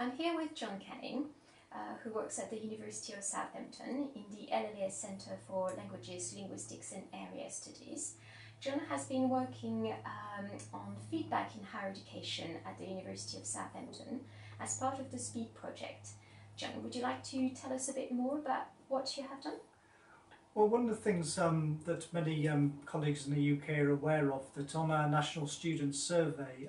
I'm here with John Kane, who works at the University of Southampton in the LLS Centre for Languages, Linguistics and Area Studies. John has been working on feedback in higher education at the University of Southampton as part of the SPEED project. John, would you like to tell us a bit more about what you have done? Well, one of the things that many colleagues in the UK are aware of, that on our National Student Survey,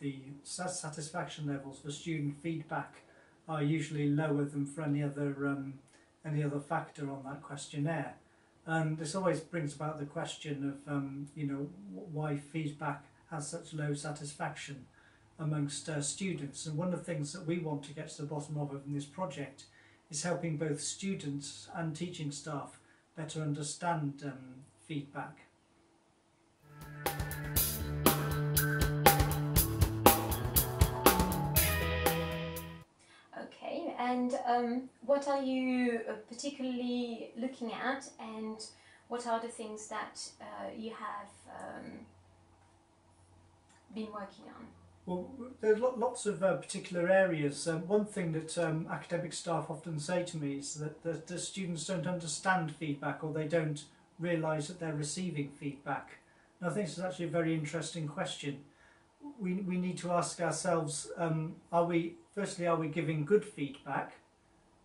the satisfaction levels for student feedback are usually lower than for any other factor on that questionnaire. And this always brings about the question of, why feedback has such low satisfaction amongst students. And one of the things that we want to get to the bottom of in this project is helping both students and teaching staff better understand feedback. Okay, and what are you particularly looking at, and what are the things that you have been working on? Well, there's lots of particular areas. One thing that academic staff often say to me is that the students don't understand feedback, or they don't realise that they're receiving feedback. And I think this is actually a very interesting question. We need to ask ourselves, are we giving good feedback?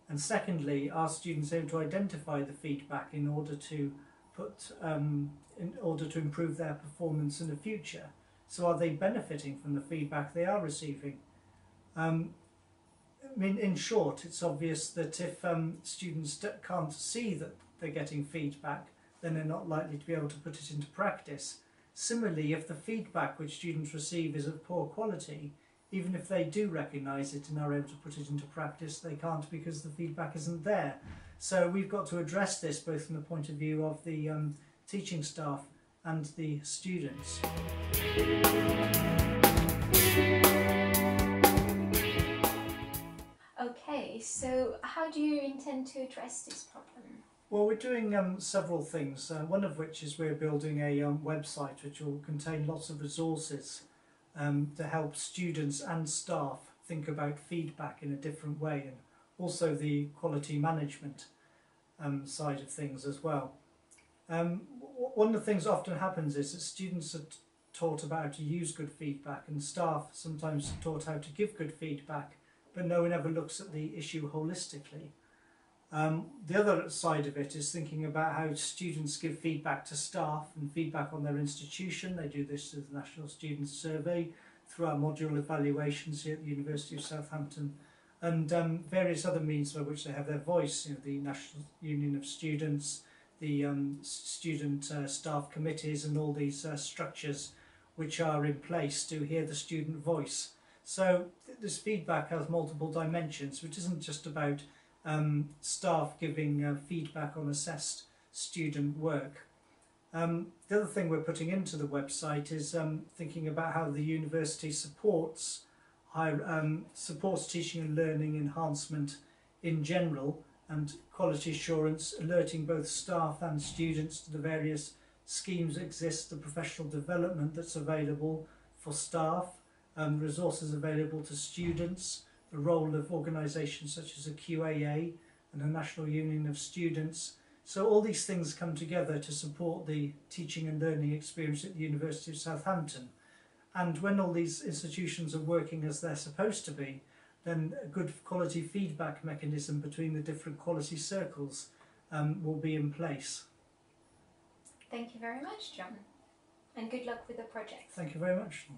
And secondly, are students able to identify the feedback in order to improve their performance in the future? So are they benefiting from the feedback they are receiving? In short, it's obvious that if students can't see that they're getting feedback, then they're not likely to be able to put it into practice. Similarly, if the feedback which students receive is of poor quality, even if they do recognise it and are able to put it into practice, they can't because the feedback isn't there. So we've got to address this both from the point of view of the teaching staff and the students. Okay, so how do you intend to address this problem? Well, we're doing several things, one of which is we're building a website which will contain lots of resources to help students and staff think about feedback in a different way, and also the quality management side of things as well. One of the things that often happens is that students are taught about how to use good feedback, and staff sometimes taught how to give good feedback, but no one ever looks at the issue holistically. The other side of it is thinking about how students give feedback to staff and feedback on their institution. They do this through the National Student Survey, through our module evaluations here at the University of Southampton, and various other means by which they have their voice, the National Union of Students, the student staff committees, and all these structures which are in place to hear the student voice. So this feedback has multiple dimensions, which isn't just about staff giving feedback on assessed student work. The other thing we're putting into the website is thinking about how the university supports teaching and learning enhancement in general, and quality assurance, alerting both staff and students to the various schemes that exist, the professional development that's available for staff, resources available to students, the role of organisations such as the QAA and the National Union of Students. So all these things come together to support the teaching and learning experience at the University of Southampton. And when all these institutions are working as they're supposed to be, then a good quality feedback mechanism between the different quality circles will be in place. Thank you very much, John, and good luck with the project. Thank you very much.